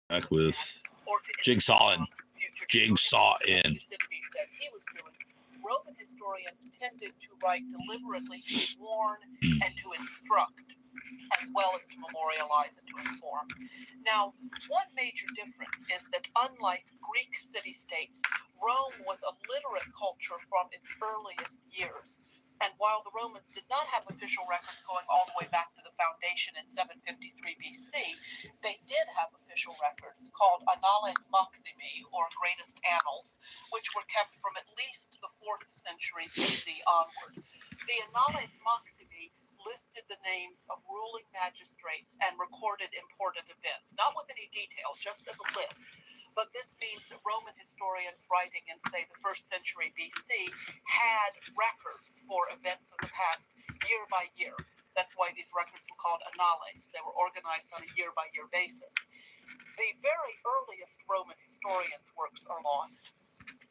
Back with Jigsaw in. Roman historians tended to write deliberately to warn and to instruct, as well as to memorialize and to inform. Now, one major difference is that unlike Greek city-states, Rome was a literate culture from its earliest years. And while the Romans did not have official records going all the way back to the foundation in 753 BC, they did have official records called Annales Maximi, or Greatest Annals, which were kept from at least the 4th century BC onward. The Annales Maximi listed the names of ruling magistrates and recorded important events, not with any detail, just as a list. But this means that Roman historians writing in, say, the 1st century BC had records for events of the past year by year. That's why these records were called annales. They were organized on a year-by-year basis. The very earliest Roman historians' works are lost,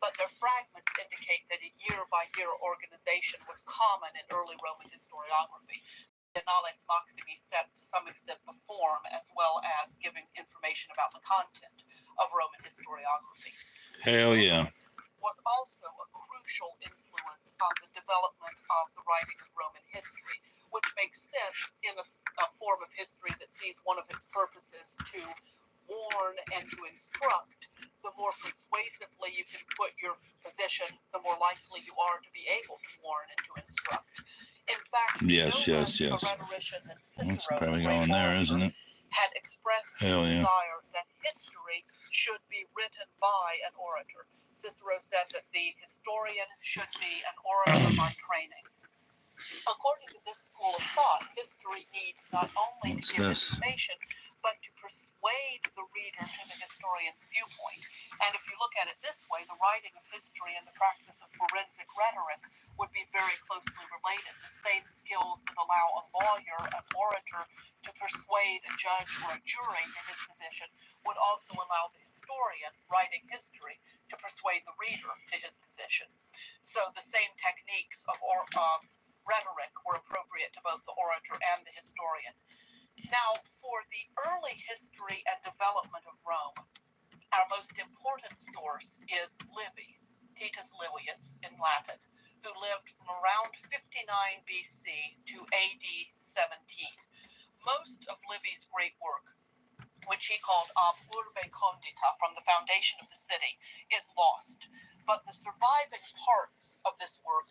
but their fragments indicate that a year-by-year organization was common in early Roman historiography. The Annales Maximi set to some extent the form as well as giving information about the content of Roman historiography. Hell yeah. Was also a crucial influence on the development of the writing of Roman history, which makes sense in a form of history that sees one of its purposes to warn and to instruct. The more persuasively you can put your position, the more likely you are to be able to warn and to instruct. In fact, yes. a rhetorician than Cicero, that's probably going there, isn't it? Had expressed his desire that history should be written by an orator. Cicero said that the historian should be an orator by training. According to this school of thought, history needs not only to give information, but to persuade the reader to the historian's viewpoint. And if you look at it this way, the writing of history and the practice of forensic rhetoric would be very closely related. The same skills that allow a lawyer, an orator, to persuade a judge or a jury to his position would also allow the historian writing history to persuade the reader to his position. So the same techniques of rhetoric were appropriate to both the orator and the historian. Now, for the early history and development of Rome, our most important source is Livy, Titus Livius in Latin, who lived from around 59 BC to AD 17. Most of Livy's great work, which he called Ab Urbe Condita, from the foundation of the city, is lost. But the surviving parts of this work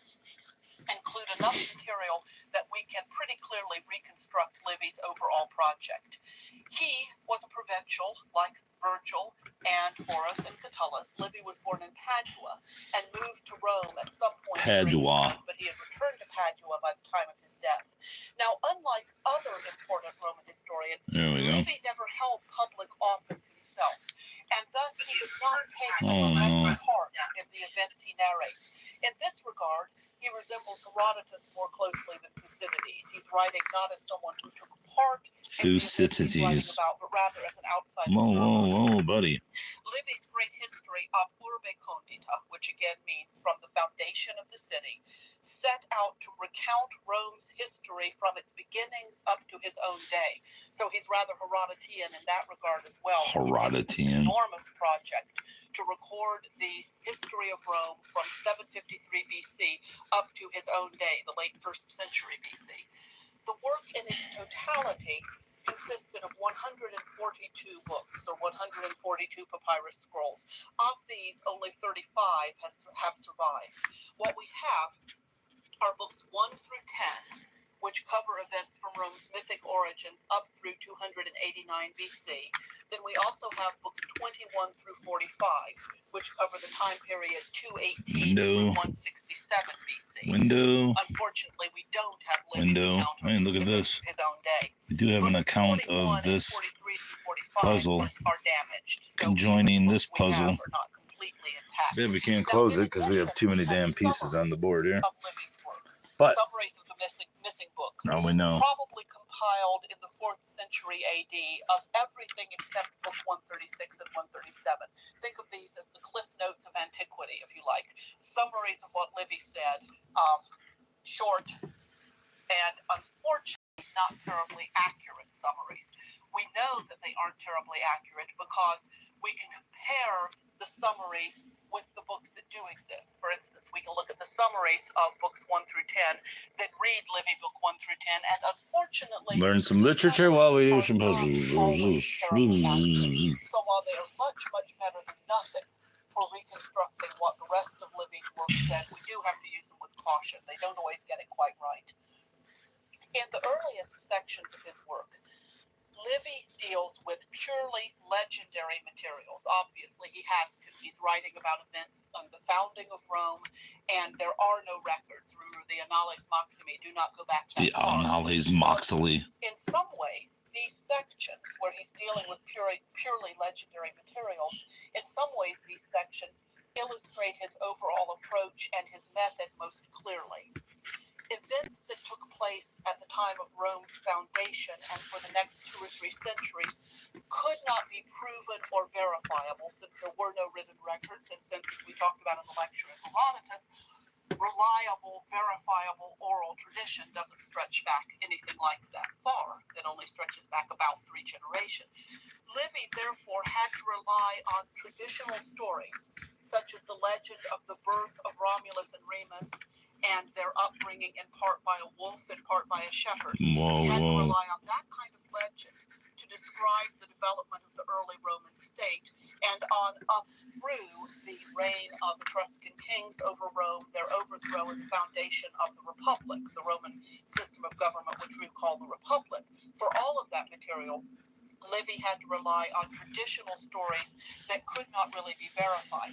include enough material that we can pretty clearly reconstruct Livy's overall project. He was a provincial, like Virgil and Horace and Catullus. Livy was born in Padua and moved to Rome at some point during his life, but he had returned to Padua by the time of his death. Now, unlike other important Roman historians, Livy never held public office himself, and thus he did not take a direct part in the events he narrates. In this regard, he resembles Herodotus more closely than Thucydides. He's writing not as someone who took part in the events he's writing about, but rather as an outside observer. Buddy. Livy's great history, Ab Urbe Condita, which again means from the foundation of the city, set out to recount Rome's history from its beginnings up to his own day. So he's rather Herodotean in that regard as well. Herodotean. An enormous project to record the history of Rome from 753 BC up to his own day, the late 1st century BC. The work in its totality consisted of 142 books, or 142 papyrus scrolls. Of these, only 35 have survived. What we have are books 1 through 10, which cover events from Rome's mythic origins up through 289 BC. Then we also have books 21 through 45, which cover the time period 218 through 167 BC. Unfortunately, we don't have Livy's account look at this. His own day. We do have an account of this puzzle are damaged, so conjoining this puzzle. are not completely intact. Yeah, we can't close it because we have too many damn pieces on the board here. But summaries of the missing books, now we know. Probably compiled in the 4th century AD of everything except book 136 and 137. Think of these as the cliff notes of antiquity, if you like. Summaries of what Livy said, short and unfortunately not terribly accurate summaries. we know that they aren't terribly accurate because we can compare the summaries with the books that do exist. For instance, we can look at the summaries of books 1 through 10, then read Livy book 1 through 10, and unfortunately, Learn some literature while we do some puzzles. So while they are much, much better than nothing for reconstructing what the rest of Livy's work said, we do have to use them with caution. They don't always get it quite right. In the earliest sections of his work, Livy deals with purely legendary materials. Obviously, he has to. He's writing about events on the founding of Rome, and there are no records. Remember, the Annales Maximi do not go back that far. The Annales Maximi. In some ways, these sections where he's dealing with purely legendary materials, in some ways, these sections illustrate his overall approach and his method most clearly. Events that took place at the time of Rome's foundation and for the next 2 or 3 centuries could not be proven or verifiable since there were no written records, and since, as we talked about in the lecture at Herodotus, reliable, verifiable oral tradition doesn't stretch back anything like that far. It only stretches back about 3 generations. Livy, therefore, had to rely on traditional stories, such as the legend of the birth of Romulus and Remus, and their upbringing in part by a wolf and part by a shepherd. He had to rely on that kind of legend to describe the development of the early Roman state, and on up through the reign of Etruscan kings over Rome, their overthrow and the foundation of the Republic, the Roman system of government, which we call the Republic. For all of that material, Livy had to rely on traditional stories that could not really be verified.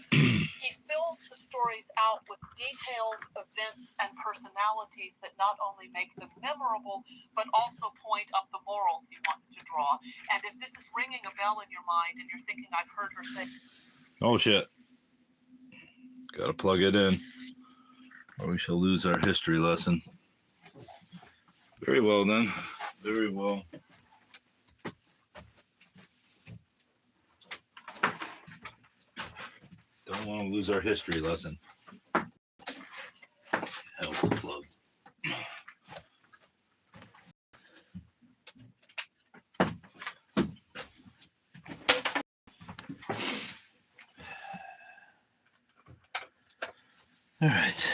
He fills the stories out with details, events, and personalities that not only make them memorable, but also point up the morals he wants to draw. And if this is ringing a bell in your mind and you're thinking, I've heard her say... Oh, shit. Gotta plug it in, or we shall lose our history lesson. Very well, then. Very well. Don't want to lose our history lesson. Hell, plug. All right.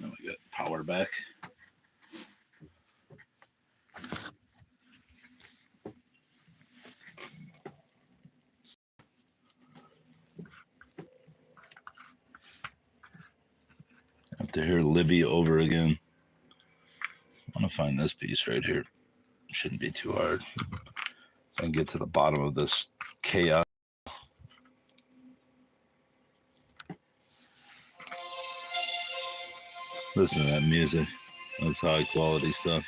Now we got power back. Have to hear Livy over again. I want to find this piece right here. Shouldn't be too hard. I can get to the bottom of this chaos. Listen to that music. That's high quality stuff.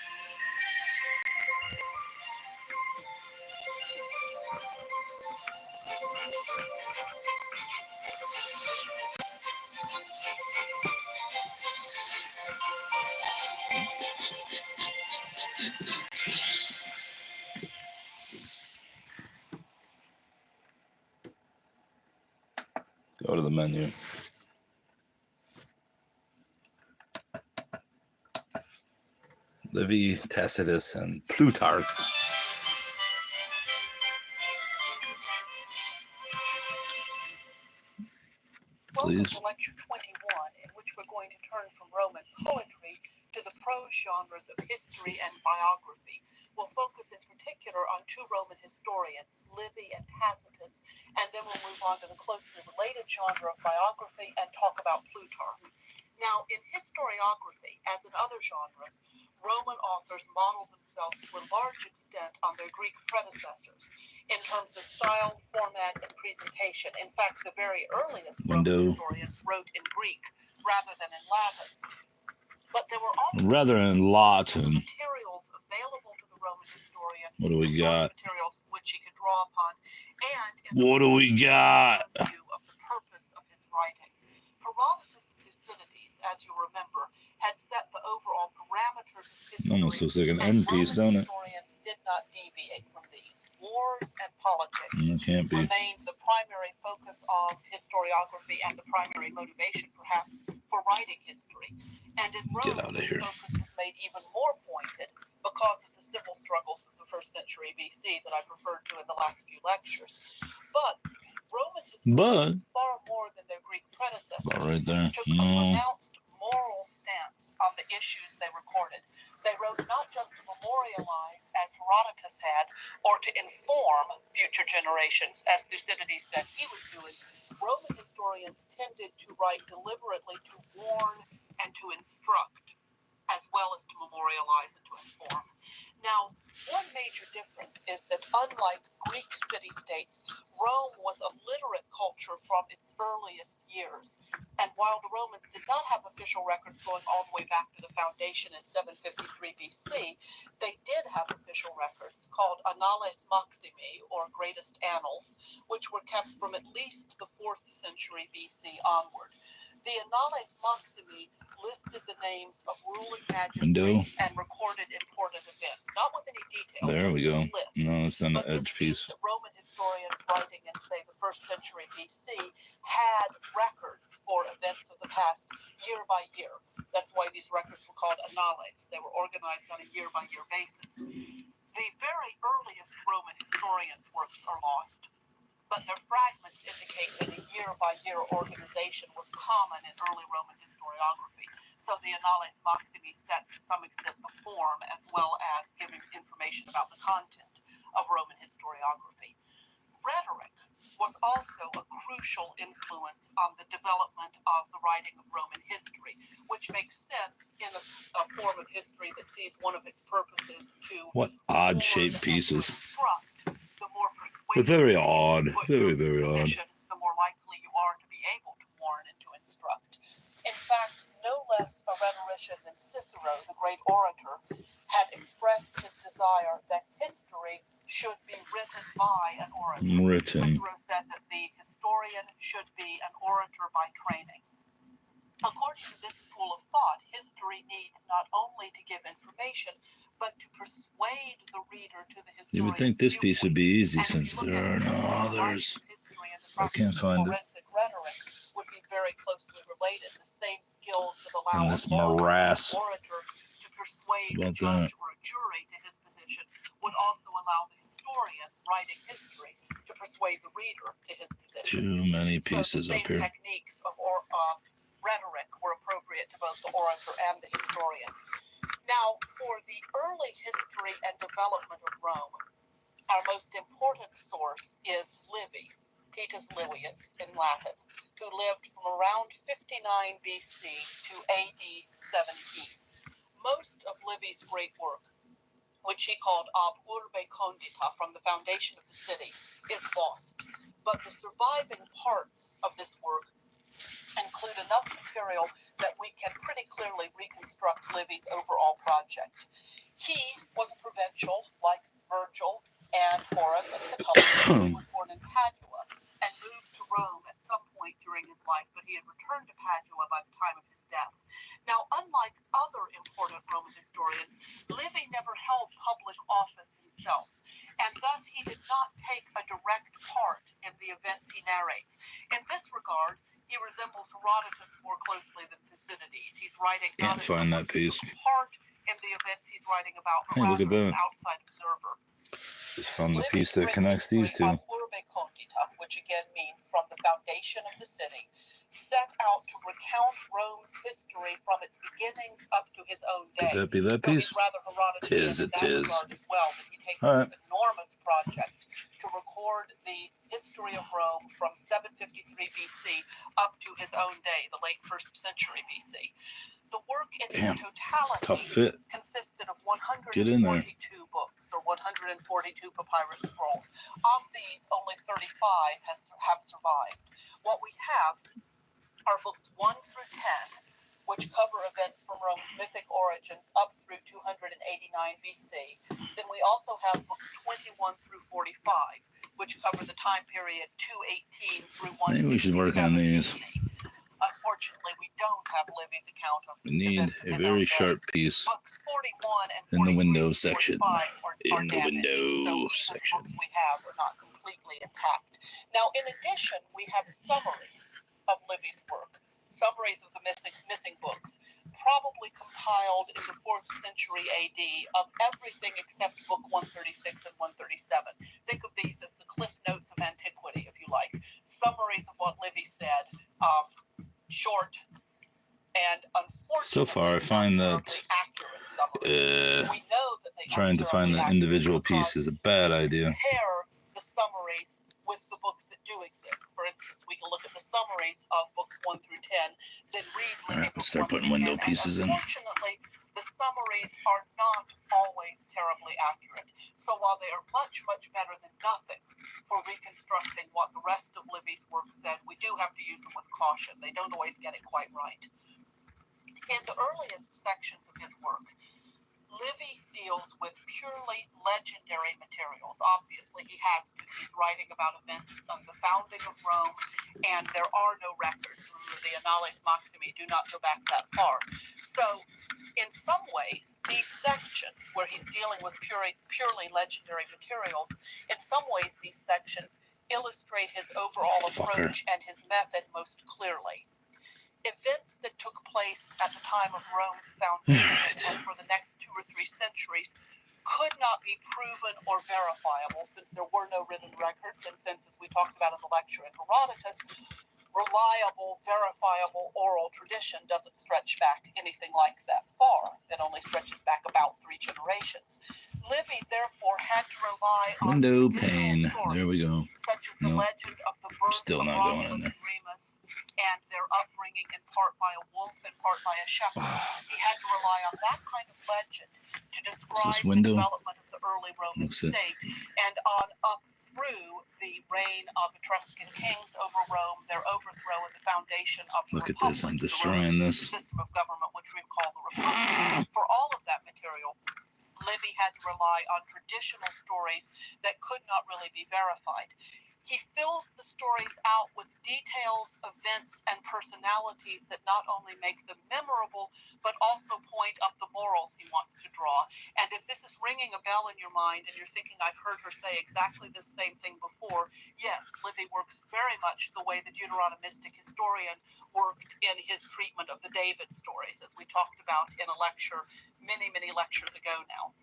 Go to the menu. Livy, Tacitus, and Plutarch. Please. Welcome to Lecture 21, in which we're going to turn from Roman poetry to the prose genres of history and biography. We'll focus in particular on 2 Roman historians, Livy and Tacitus, and then we'll move on to the closely related genre of biography and talk about Plutarch. Now, in historiography, as in other genres, Roman authors modeled themselves to a large extent on their Greek predecessors in terms of style, format, and presentation. In fact, the very earliest Roman historians wrote in Greek rather than in Latin. But there were also materials available to the Roman historian. What do we got? Materials which he could draw upon, and what do we got? View of the purpose of his writing. Herodotus and Thucydides, as you remember, had set the overall parameters of history. Almost looks like an end piece, don't it? Historians did not deviate from these. Wars and politics can't be. remained the primary focus of historiography and the primary motivation, perhaps, for writing history. And in Get Rome, out of this here. focus was made even more pointed because of the civil struggles of the 1st century BC that I've referred to in the last few lectures. But Roman historians, far more than their Greek predecessors, Right there. took a pronounced moral stance on the issues they recorded. They wrote not just to memorialize, as Herodotus had, or to inform future generations, as Thucydides said he was doing. Roman historians tended to write deliberately to warn and to instruct, as well as to memorialize and to inform. Now, one major difference is that unlike Greek city-states, Rome was a literate culture from its earliest years. And while the Romans did not have official records going all the way back to the foundation in 753 BC, they did have official records called Annales Maximi, or Greatest Annals, which were kept from at least the 4th century BC onward. The Annales Maximi listed the names of ruling magistrates and recorded important events, not with any detail. There we go. List. No, it's not But an edge piece. That Roman historians writing in, say, the 1st century BC had records for events of the past year by year. That's why these records were called annales. They were organized on a year-by-year basis. The very earliest Roman historians' works are lost, but their fragments indicate that a year-by-year organization was common in early Roman historiography. So the Annales Maximi set to some extent the form as well as giving information about the content of Roman historiography. Rhetoric was also a crucial influence on the development of the writing of Roman history, which makes sense in a form of history that sees one of its purposes to... What odd-shaped pieces. The more They're very odd. Very, very odd. The more likely you are to be able to warn and to instruct. In fact, no less a rhetorician than Cicero, the great orator, had expressed his desire that history should be written by an orator. Cicero said that the historian should be an orator by training. According to this school of thought, history needs not only to give information, but to persuade the reader to the historian's You would think this piece would be easy since there are no others. I can't find it. Rhetoric would be very closely related. The same skills that allow in this morass. an orator to persuade a About judge that? or a jury to his position would also allow the historian writing history to persuade the reader to his position. Too many pieces so the up same here. Techniques of rhetoric were appropriate to both the orator and the historian. Now, for the early history and development of Rome, our most important source is Livy, Titus Livius in Latin, who lived from around 59 BC to AD 17. Most of Livy's great work, which he called Ab Urbe Condita, from the foundation of the city, is lost. But the surviving parts of this work include enough material that we can pretty clearly reconstruct Livy's overall project. He was a provincial, like Virgil and Horace and Catullus. He was born in Padua and moved to Rome at some point during his life, but he had returned to Padua by the time of his death. Now, unlike other important Roman historians, Livy never held public office himself, and thus he did not take a direct part in the events he narrates. In this regard, he resembles Herodotus more closely than Thucydides. He's writing Can't find that piece. Part in the events he's writing about, Hey, look at that. an outside observer. Just found the piece that connects these two. Urbe Condita, which again means from the foundation of the city, set out to recount Rome's history from its beginnings up to his own day. Could that be that piece? He's rather Herodotus It is. as well, that he takes All this enormous project to record the history of Rome from 753 BC up to his own day, the late 1st century BC. The work in its totality tough fit. consisted of 142 Get in there. books, or 142 papyrus scrolls. Of these, only 35 have survived. What we have are books 1 through 10, which cover events from Rome's mythic origins up through 289 BC. Then we also have books 21 through 45, which cover the time period 218 through 167 Maybe we should work on these. BC. Unfortunately, we don't have Livy's account of We need events of a his very own day. sharp piece Books 41 and in the 43 window and section. 45 are In the damaged, window so even section. the books we have are not completely intact. Now, in addition, we have summaries of Livy's work, summaries of the missing books, probably compiled in the 4th century AD of everything except book 136 and 137. Think of these as the cliff notes of antiquity, if you like. Summaries of what Livy said, short and unfortunately so far I find that we know that they trying to find the individual piece is a bad idea. Compare the summaries with the books that do exist. For instance, we can look at the summaries of books 1 through 10, then read All right, let's start putting window pieces in. Unfortunately, the summaries are not always terribly accurate. So while they are much, much better than nothing for reconstructing what the rest of Livy's work said, we do have to use them with caution. They don't always get it quite right. In the earliest sections of his work, Livy deals with purely legendary materials. Obviously, he has to. He's writing about events of the founding of Rome, and there are no records. Remember, the Annales Maximi do not go back that far. So, in some ways, these sections where he's dealing with purely legendary materials, in some ways, these sections illustrate his overall approach and his method most clearly. Events that took place at the time of Rome's foundation and for the next 2 or 3 centuries could not be proven or verifiable since there were no written records, and since, as we talked about in the lecture in Herodotus, reliable, verifiable oral tradition doesn't stretch back anything like that far. It only stretches back about 3 generations. Livy, therefore, had to rely on window pane. stories, There we go. such as the legend of the birth Still of not Romulus going in there. and Remus, and their upbringing in part by a wolf and part by a shepherd. He had to rely on that kind of legend to describe the development of the early Roman state, and on up through the reign of Etruscan kings over Rome, their overthrow and the foundation of the Look at Republic, this, I'm destroying this system of government, which we call the Republic. For all of that material, Livy had to rely on traditional stories that could not really be verified. He fills the stories out with details, events, and personalities that not only make them memorable, but also point up the morals he wants to draw. And if this is ringing a bell in your mind and you're thinking, I've heard her say exactly the same thing before, yes, Livy works very much the way the Deuteronomistic historian worked in his treatment of the David stories, as we talked about in a lecture many, many lectures ago now.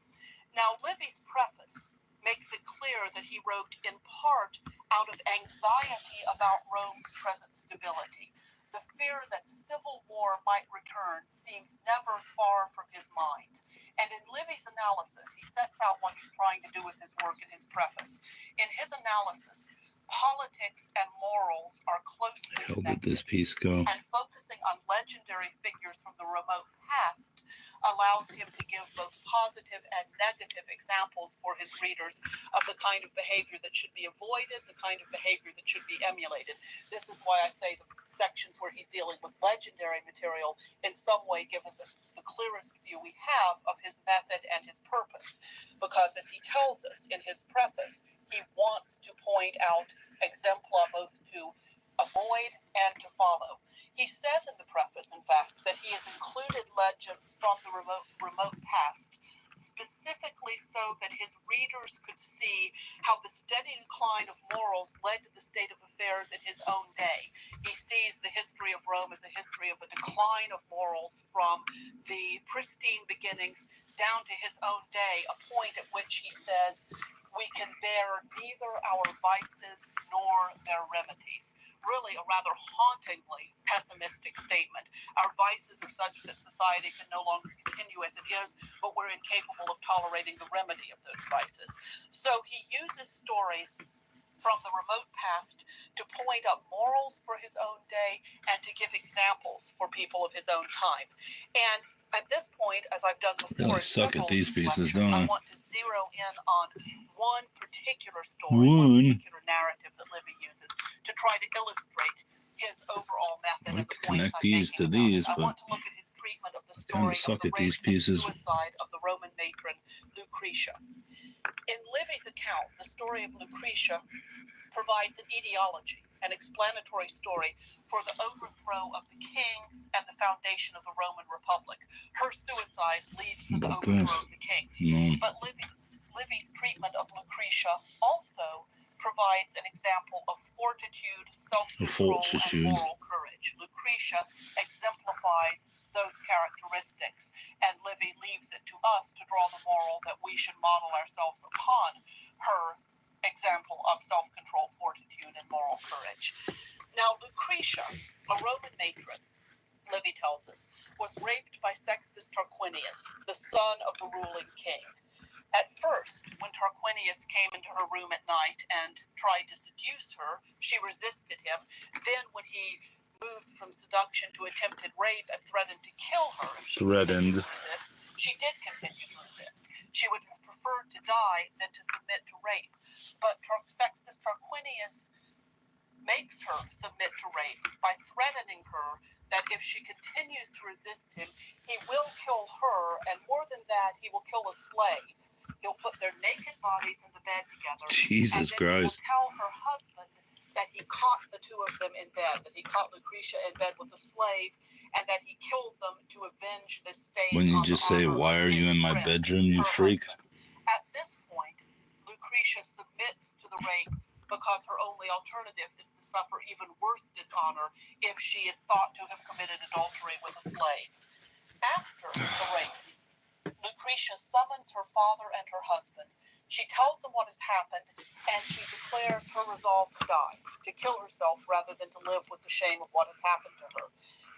Now, Livy's preface makes it clear that he wrote in part out of anxiety about Rome's present stability. The fear that civil war might return seems never far from his mind. And in Livy's analysis, he sets out what he's trying to do with his work in his preface. In his analysis, politics and morals are closely connected. How did this piece go? And focusing on legendary figures from the remote past allows him to give both positive and negative examples for his readers of the kind of behavior that should be avoided, the kind of behavior that should be emulated. This is why I say the sections where he's dealing with legendary material in some way give us the clearest view we have of his method and his purpose. Because as he tells us in his preface, he wants to point out exempla both to avoid and to follow. He says in the preface, in fact, that he has included legends from the remote past, specifically so that his readers could see how the steady decline of morals led to the state of affairs in his own day. He sees the history of Rome as a history of a decline of morals from the pristine beginnings down to his own day, a point at which he says, we can bear neither our vices nor their remedies. Really a rather hauntingly pessimistic statement. Our vices are such that society can no longer continue as it is, but we're incapable of tolerating the remedy of those vices. So he uses stories from the remote past to point up morals for his own day and to give examples for people of his own time. And at this point, as I've done before, really suck at these pieces, don't I? I want to zero in on one particular story, one particular narrative that Livy uses to try to illustrate his overall method. I'd like to and the connect these to these, I but want to look at his treatment of the kind story of suck of the at these rape and pieces. suicide of the Roman matron Lucretia. In Livy's account, the story of Lucretia provides an etiology, an explanatory story for the overthrow of the kings and the foundation of the Roman Republic. Her suicide leads to the overthrow of the kings. But Livy's treatment of Lucretia also provides an example of fortitude, self-control, and moral courage. courage. Lucretia exemplifies those characteristics, and Livy leaves it to us to draw the moral that we should model ourselves upon her example of self-control, fortitude, and moral courage. Now, Lucretia, a Roman matron, Livy tells us, was raped by Sextus Tarquinius, the son of the ruling king. At first, when Tarquinius came into her room at night and tried to seduce her, she resisted him. Then, when he moved from seduction to attempted rape and threatened to kill her, if she continued to resist, she did continue to resist. She would have preferred to die than to submit to rape. But Sextus Tarquinius makes her submit to rape by threatening her that if she continues to resist him, he will kill her, and more than that, he will kill a slave. He'll put their naked bodies in the bed together. Jesus Christ. He'll tell her husband that he caught the two of them in bed, that he caught Lucretia in bed with a slave, and that he killed them to avenge this stain. Wouldn't you just say, "Why are you in my bedroom, you freak?" At this point, Lucretia submits to the rape because her only alternative is to suffer even worse dishonor if she is thought to have committed adultery with a slave. After the rape, Lucretia summons her father and her husband. She tells them what has happened, and she declares her resolve to die, to kill herself rather than to live with the shame of what has happened to her.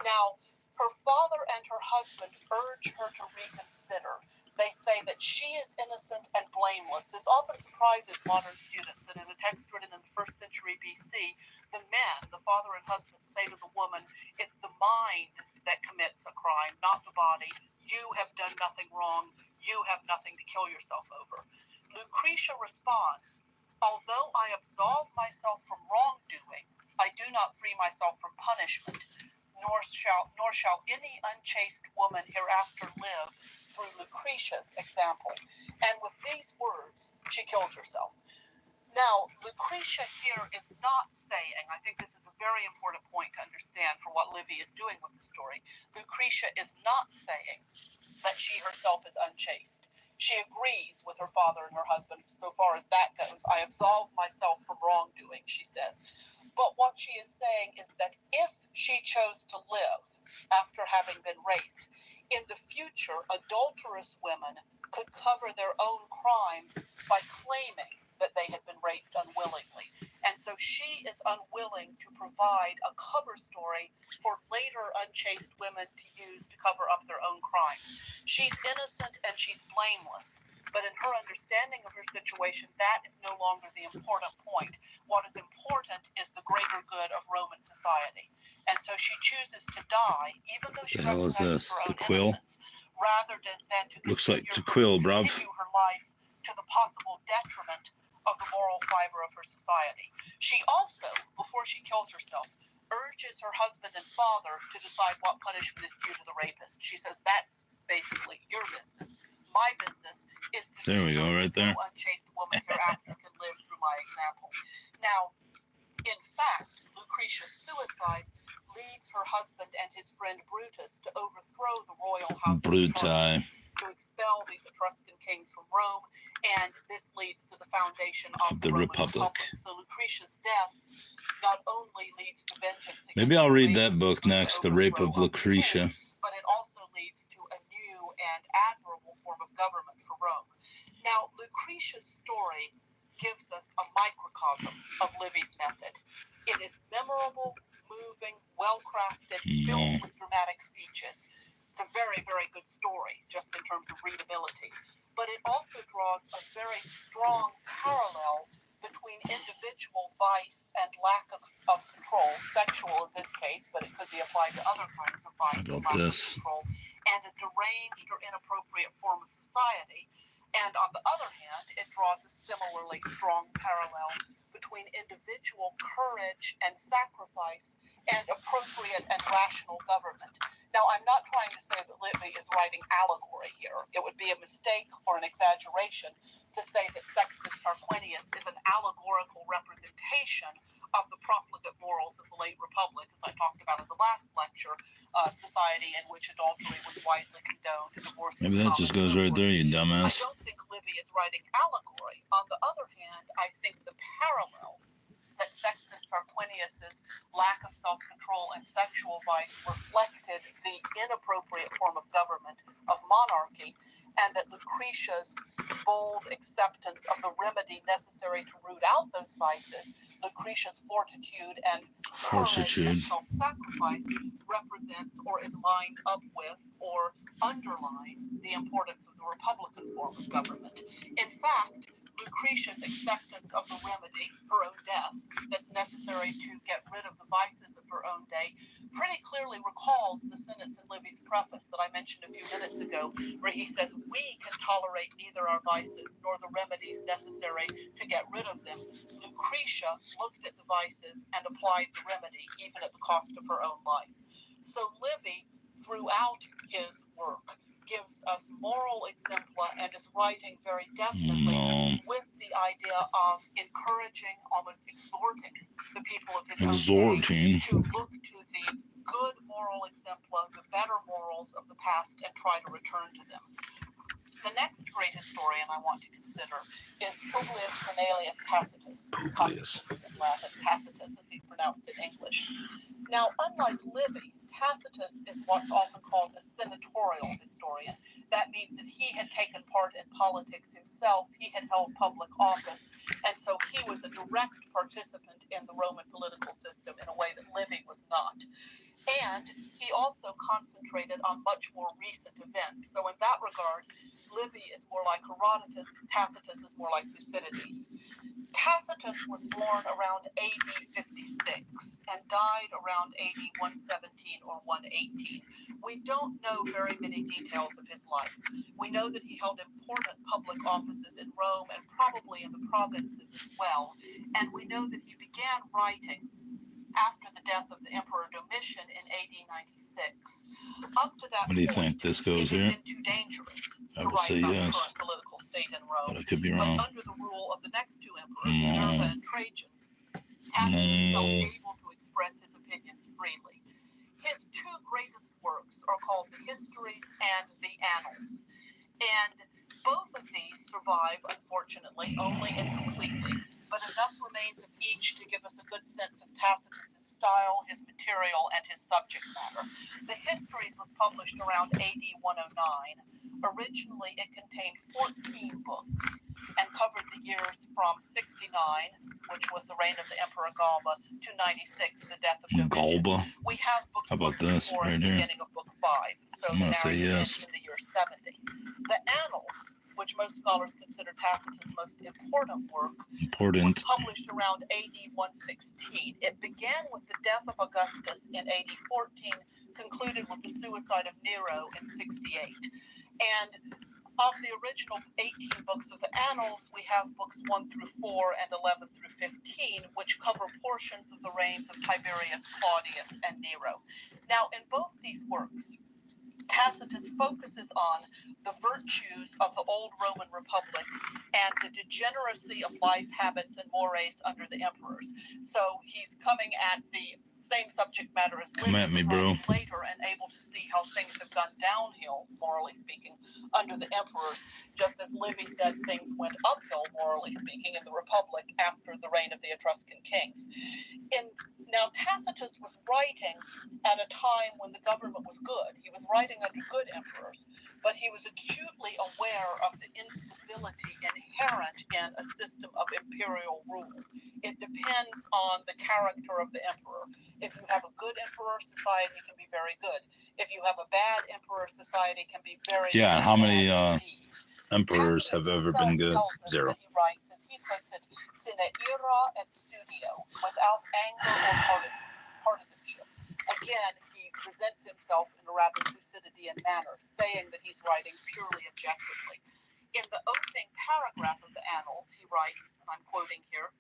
Now, her father and her husband urge her to reconsider. They say that she is innocent and blameless. This often surprises modern students that in a text written in the 1st century BC, the men, the father and husband, say to the woman, it's the mind that commits a crime, not the body. You have done nothing wrong. You have nothing to kill yourself over. Lucretia responds, although I absolve myself from wrongdoing, I do not free myself from punishment, nor shall any unchaste woman hereafter live through Lucretia's example. And with these words, she kills herself. Now, Lucretia here is not saying, I think this is a very important point to understand for what Livy is doing with the story. Lucretia is not saying that she herself is unchaste. She agrees with her father and her husband so far as that goes. I absolve myself from wrongdoing, she says. But what she is saying is that if she chose to live after having been raped, in the future, adulterous women could cover their own crimes by claiming that they had been raped unwillingly. And so she is unwilling to provide a cover story for later unchaste women to use to cover up their own crimes. She's innocent and she's blameless. But in her understanding of her situation, that is no longer the important point. What is important is the greater good of Roman society. And so she chooses to die, even though she recognizes her own innocence, rather than to continue her life to the possible detriment of the moral fiber of her society. She also, before she kills herself, urges her husband and father to decide what punishment is due to the rapist. She says, that's basically your business. My business is to there we go, right there. No unchaste woman hereafter can live through my example. Now, in fact, Lucretia's suicide leads her husband and his friend Brutus to overthrow the royal house to expel these Etruscan kings from Rome, and this leads to the foundation of the Republic. So Lucretia's death not only leads to vengeance. Maybe I'll read that book next, The Rape of Lucretia. But it also leads to a new and admirable form of government for Rome. Now, Lucretia's story gives us a microcosm of Livy's method. It is memorable, moving, well-crafted, filled with dramatic speeches. It's a very, very good story, just in terms of readability. But it also draws a very strong parallel between individual vice and lack of control, sexual in this case, but it could be applied to other kinds of vice and lack of control, and a deranged or inappropriate form of society. And on the other hand, it draws a similarly strong parallel between individual courage and sacrifice and appropriate and rational government. Now, I'm not trying to say that Livy is writing allegory here. It would be a mistake or an exaggeration to say that Sextus Tarquinius is an allegorical representation of the profligate morals of the late Republic, as I talked about in the last lecture, society in which adultery was widely condoned and divorce was Maybe that just goes right there, you dumbass. I don't think Livy is writing allegory. On the other hand, I think the parallel that Sextus Tarquinius Tiberius's lack of self-control and sexual vice reflected the inappropriate form of government, of monarchy, and that Lucretia's bold acceptance of the remedy necessary to root out those vices, Lucretia's fortitude and courage and self-sacrifice, represents or is lined up with or underlines the importance of the republican form of government. In fact, Lucretia's acceptance of the remedy, her own death, that's necessary to get rid of the vices of her own day, pretty clearly recalls the sentence in Livy's preface that I mentioned a few minutes ago, where he says, "We can tolerate neither our vices nor the remedies necessary to get rid of them." Lucretia looked at the vices and applied the remedy, even at the cost of her own life. So Livy, throughout his work, gives us moral exempla and is writing very definitely with the idea of encouraging, almost exhorting the people of his own day to look to the good moral exempla, the better morals of the past, and try to return to them. The next great historian I want to consider is Publius Cornelius Tacitus. Tacitus in Latin, Tacitus as he's pronounced in English. Now, unlike Livy, Tacitus is what's often called a senatorial historian. That means that he had taken part in politics himself, he had held public office, and so he was a direct participant in the Roman political system in a way that Livy was not. And he also concentrated on much more recent events. So in that regard, Livy is more like Herodotus, Tacitus is more like Thucydides. Tacitus was born around AD 56 and died around AD 117 or 118. We don't know very many details of his life. We know that he held important public offices in Rome and probably in the provinces as well. And we know that he began writing after the death of the Emperor Domitian in AD 96. Up to that what do you think this goes it here? had been too dangerous I to would write say about yes, the current political state in Rome. but I could be wrong. But under the rule of the next two emperors, Nerva and Trajan, Tacitus felt able to express his opinions freely. His two greatest works are called the Histories and the Annals. And both of these survive, unfortunately, only incompletely, but enough remains of each to give us a good sense of Tacitus's style, his material, and his subject matter. The Histories was published around AD 109. Originally, it contained 14 books and covered the years from 69, which was the reign of the Emperor Galba, to 96, the death of Domitian. Galba? We have books How about 1 through this 4 right at the here? beginning of book 5, so I'm the gonna say narrative yes. ends in the year 70. The Annals, which most scholars consider Tacitus' most important work, was published around AD 116. It began with the death of Augustus in AD 14, concluded with the suicide of Nero in 68. And of the original 18 books of the Annals, we have books 1 through 4 and 11 through 15, which cover portions of the reigns of Tiberius, Claudius, and Nero. Now, in both these works, Tacitus focuses on the virtues of the old Roman Republic and the degeneracy of life habits and mores under the emperors. So he's coming at the same subject matter as Livy, Come at me, bro. Later, and able to see how things have gone downhill, morally speaking, under the emperors, just as Livy said things went uphill, morally speaking, in the Republic after the reign of the Etruscan kings. Now, Tacitus was writing at a time when the government was good. He was writing under good emperors, but he was acutely aware of the instability inherent in a system of imperial rule. It depends on the character of the emperor. If you have a good emperor, society can be very good. If you have a bad emperor, society can be very Yeah, how many emperors Tacitus have ever been good? tells us 0. that he writes, as he puts it, sine ira et studio, without anger or partisanship. Again, he presents himself in a rather Thucydidean manner, saying that he's writing purely objectively. In the opening paragraph of the Annals, he writes, and I'm quoting here,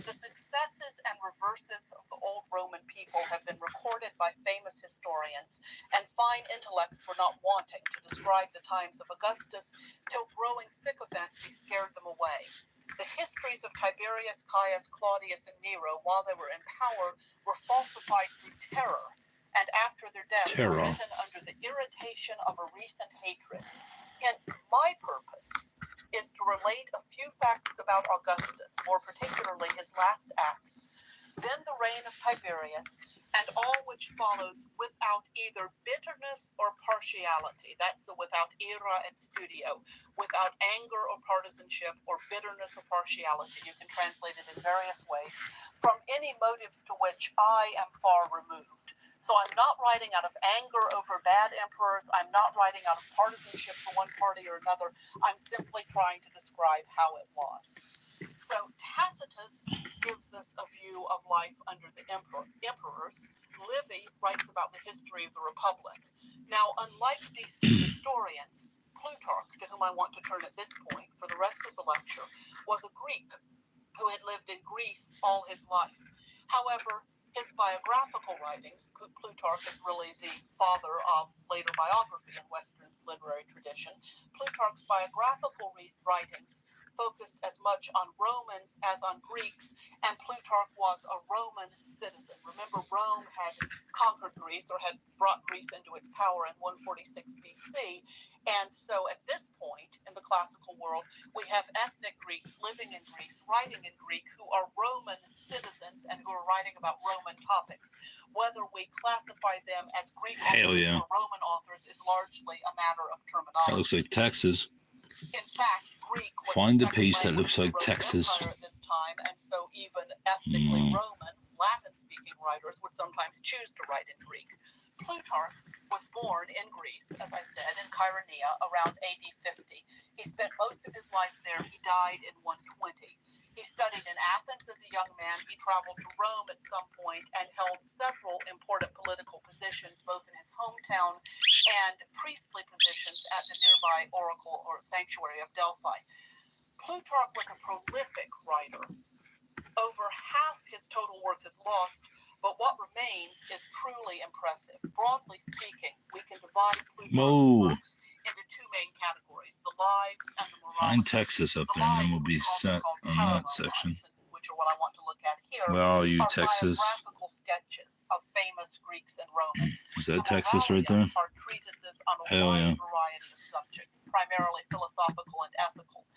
"The successes and reverses of the old Roman people have been recorded by famous historians, and fine intellects were not wanting to describe the times of Augustus, till growing sycophancy scared them away. The histories of Tiberius, Caius, Claudius, and Nero, while they were in power, were falsified through terror, and after their death were written under the irritation of a recent hatred. Hence, my purpose is to relate a few facts about Augustus, more particularly his last acts, then the reign of Tiberius, and all which follows without either bitterness or partiality. That's the without ira et studio, without anger or partisanship or bitterness or partiality. You can translate it in various ways, from any motives to which I am far removed. So I'm not writing out of anger over bad emperors. I'm not writing out of partisanship for one party or another. I'm simply trying to describe how it was. So Tacitus gives us a view of life under the emperors. Livy writes about the history of the Republic. Now, unlike these two historians, Plutarch, to whom I want to turn at this point for the rest of the lecture, was a Greek who had lived in Greece all his life. However, his biographical writings, Plutarch is really the father of later biography in Western literary tradition. Plutarch's biographical writings focused as much on Romans as on Greeks, and Plutarch was a Roman citizen. Remember, Rome had conquered Greece, or had brought Greece into its power in 146 BC, and so at this point in the classical world, we have ethnic Greeks living in Greece, writing in Greek, who are Roman citizens and who are writing about Roman topics. Whether we classify them as Greek authors or Roman authors is largely a matter of terminology. That looks like Texas. In fact, Greek was Find the a piece that language looks like of the Roman Texas. Empire at this time, and so even ethnically Roman, Latin-speaking writers would sometimes choose to write in Greek. Plutarch was born in Greece, as I said, in Chaironeia around AD 50. He spent most of his life there. He died in 120. He studied in Athens as a young man. He traveled to Rome at some point and held several important political positions, both in his hometown and priestly positions at the nearby oracle or sanctuary of Delphi. Plutarch was a prolific writer. Over half his total work is lost, but what remains is truly impressive. Broadly speaking, we can divide Plutarch's works into two main categories, the lives and the morality. Find Texas up there, and then we'll be set on that section. Which are what I want to look at here. Well, you are Texas. Biographical sketches of famous Greeks and Romans. Is that Texas right there? Are treatises on a Hell wide yeah. variety of subjects, primarily philosophical and ethical.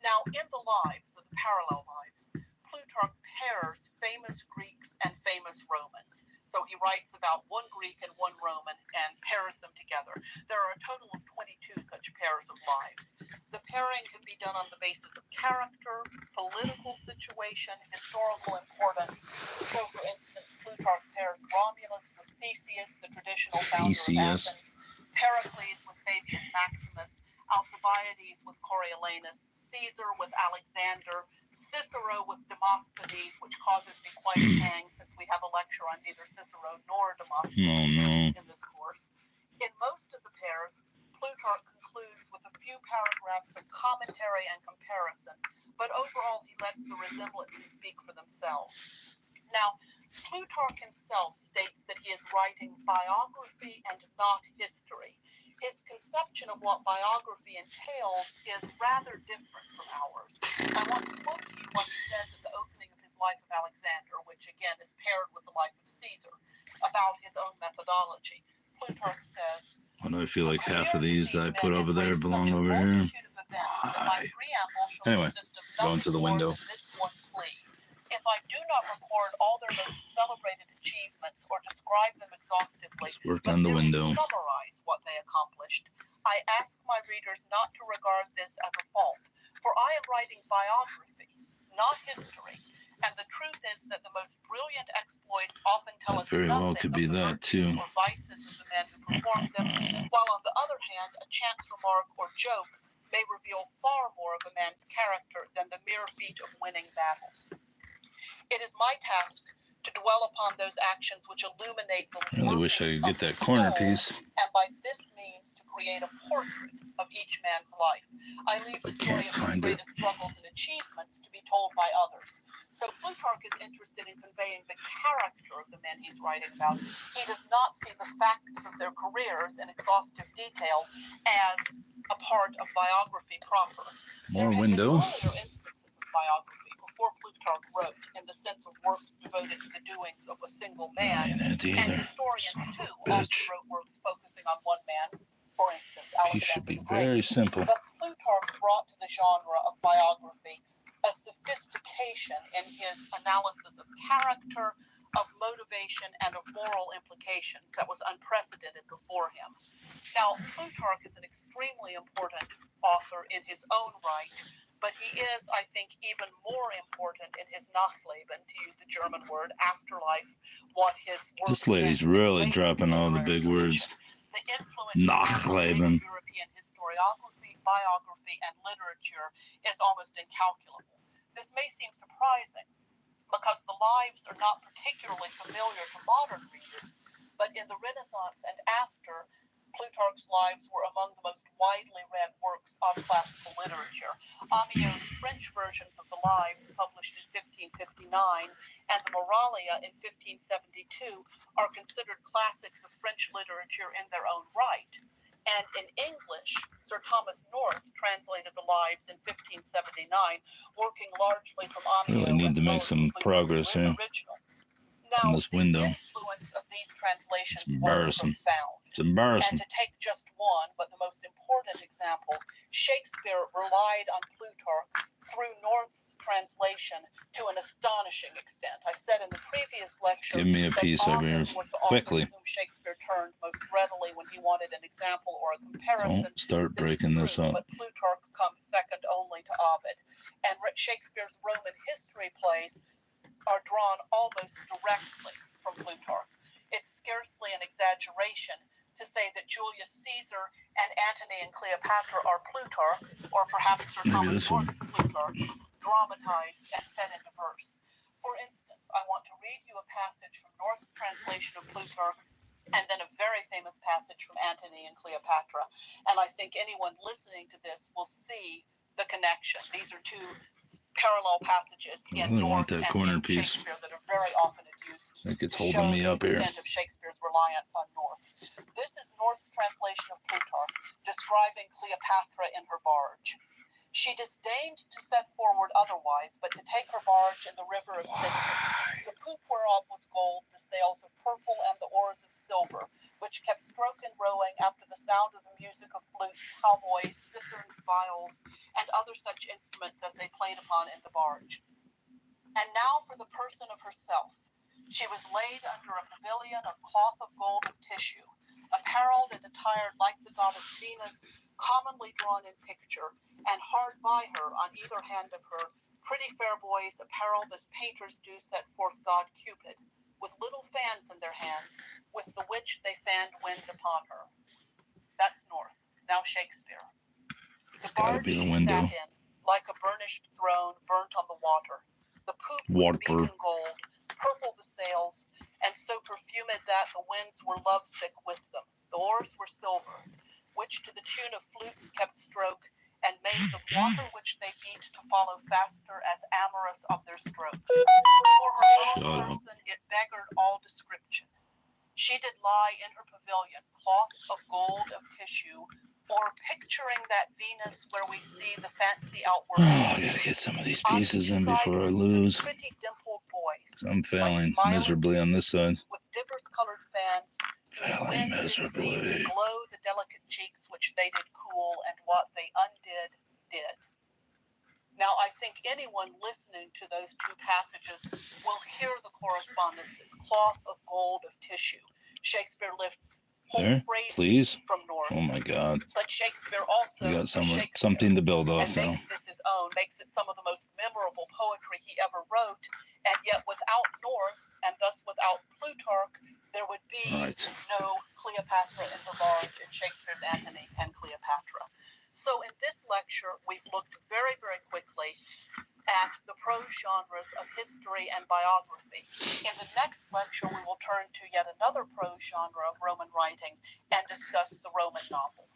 Now, in the lives, of the parallel lives, Plutarch pairs famous Greeks and famous Romans. So he writes about one Greek and one Roman and pairs them together. There are a total of 22 such pairs of lives. The pairing can be done on the basis of character, political situation, historical importance. So, for instance, Plutarch pairs Romulus with Theseus, the traditional founder of Athens, Pericles with Fabius Maximus, Alcibiades with Coriolanus, Caesar with Alexander, Cicero with Demosthenes, which causes me quite a pang since we have a lecture on neither Cicero nor Demosthenes in this course. In most of the pairs, Plutarch concludes with a few paragraphs of commentary and comparison, but overall he lets the resemblances speak for themselves. Now, Plutarch himself states that he is writing biography and not history. His conception of what biography entails is rather different from ours. I want to quote to you what he says at the opening of his Life of Alexander, which again is paired with the Life of Caesar, about his own methodology. Plutarch says, "Well, I feel like half of these that I put over there belong over here." Anyway, going to the window. If I do not record all their most celebrated achievements or describe them exhaustively, Let's work on the window. Summarize what they accomplished, I ask my readers not to regard this as a fault, for I am writing biography, not history. And the truth is that the most brilliant exploits often tell us very well nothing could of be the that virtues too. or vices of the men who performed them, while on the other hand, a chance remark or joke may reveal far more of a man's character than the mere feat of winning battles. It is my task to dwell upon those actions which illuminate the I really wish I could get that corner piece. And by this means to create a portrait of each man's life. I leave the story of his greatest struggles and achievements to be told by others. So Plutarch is interested in conveying the character of the men he's writing about. He does not see the facts of their careers in exhaustive detail as a part of biography proper. More window. There have been earlier instances of biography before Plutarch wrote, in the sense of works devoted to the doings of a single man, and historians too often wrote works focusing on one man, for instance, Alexander He should be the Great. very simple. But Plutarch brought to the genre of biography a sophistication in his analysis of character, of motivation, and of moral implications that was unprecedented before him. Now, Plutarch is an extremely important author in his own right, but he is, I think, even more important in his Nachleben, to use a German word, afterlife, what his work This lady's meant really later dropping all the big words. The influence he had on Nachleben. later European historiography, biography, and literature is almost incalculable. This may seem surprising because the lives are not particularly familiar to modern readers, but in the Renaissance and after, Plutarch's lives were among the most widely read works of classical literature. Amyot's French versions of the Lives, published in 1559, and the Moralia in 1572, are considered classics of French literature in their own right. And in English, Sir Thomas North translated the Lives in 1579, working largely from Amyot Really need as to well make as some Plutarch's progress here original. Now, in this window. the influence of these translations It's was embarrassing. profound. It's embarrassing. And to take just one, but the most important example, Shakespeare relied on Plutarch through North's translation to an astonishing extent. I said in the previous lecture Give me a that piece over here, Ovid was the author quickly. to whom Shakespeare turned most readily when he wanted an example or a comparison. Don't start This is breaking this true, up. but Plutarch comes second only to Ovid. And Shakespeare's Roman history plays are drawn almost directly from Plutarch. It's scarcely an exaggeration to say that Julius Caesar and Antony and Cleopatra are Plutarch, or perhaps Sir Maybe Thomas this one. North's Plutarch, dramatized and set into verse. For instance, I want to read you a passage from North's translation of Plutarch, and then a very famous passage from Antony and Cleopatra. And I think anyone listening to this will see the connection. These are two parallel passages I in really want North that and corner in piece. Shakespeare that are very often adduced That gets to holding show me the up here. extent of Shakespeare's reliance on North. This is North's translation of Plutarch describing Cleopatra in her barge. She disdained to set forward otherwise, but to take her barge in the river of Cydnus, the poop whereof was gold, the sails of purple, and the oars of silver, which kept stroke and rowing after the sound of the music of flutes, hautboys, citherns, viols, and other such instruments as they played upon in the barge. And now for the person of herself. She was laid under a pavilion of cloth of gold of tissue, apparelled and attired like the goddess Venus, commonly drawn in picture, and hard by her, on either hand of her, pretty fair boys apparelled as painters do set forth God Cupid, with little fans in their hands, with the which they fanned wind upon her. That's North. Now Shakespeare. The It's gotta barge be the she window. sat in, like a burnished throne burnt on the water. The poop was Water. beaten gold, purple the sails, and so perfumed that the winds were lovesick with them. The oars were silver, which to the tune of flutes kept stroke, and made the water which they beat to follow faster as amorous of their strokes. For her Shut own up. person it beggared all description. She did lie in her pavilion, cloth of gold of tissue, or picturing that Venus where we see the fancy outward. Oh, I gotta get some of these pieces in before I lose. Pretty dimpled boys, I'm failing like miserably on this side. with divers colored fans, Failing miserably. glow the delicate cheeks which they did cool, and what they undid did. Now, I think anyone listening to those two passages will hear the correspondences. Cloth of gold of tissue. Shakespeare lifts whole There, phrases please. from North. Oh my God. But Shakespeare also We got Shakespeare, something to build off and now. makes this his own, makes it some of the most memorable poetry he ever wrote, and yet without North, and thus without Plutarch, there would be Right. no Cleopatra in the barge in Shakespeare's Antony and Cleopatra. So in this lecture, we've looked very, very quickly at the prose genres of history and biography. In the next lecture, we will turn to yet another prose genre of Roman writing and discuss the Roman novel.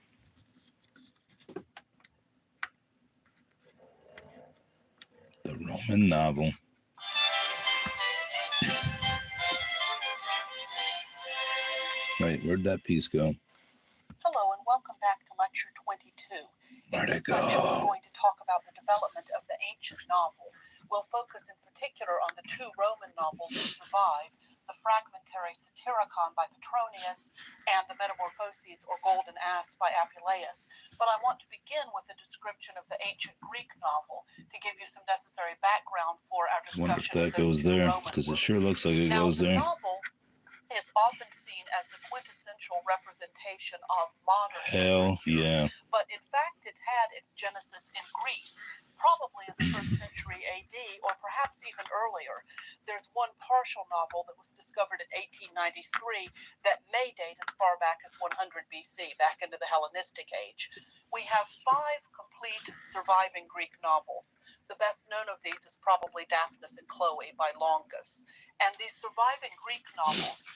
The Roman novel. Wait, where'd that piece go? Hello and welcome back to Lecture 22. Where'd In it this lecture, we're go? going to talk about the development of the ancient novel. We'll focus in particular on the two Roman novels that survive, the fragmentary Satyricon by Petronius, and the Metamorphoses or Golden Ass by Apuleius. But I want to begin with a description of the ancient Greek novel to give you some necessary background for our I wonder if discussion that of those goes two there, Roman because it works. sure looks like it Now, goes the there. novel is often seen as the quintessential representation of modern Hell literature, yeah. but in fact it had its genesis in Greece, probably in the 1st century AD or perhaps even earlier. There's one partial novel that was discovered in 1893 that may date as far back as 100 BC, back into the Hellenistic age. We have 5 complete surviving Greek novels. The best known of these is probably Daphnis and Chloe by Longus. And these surviving Greek novels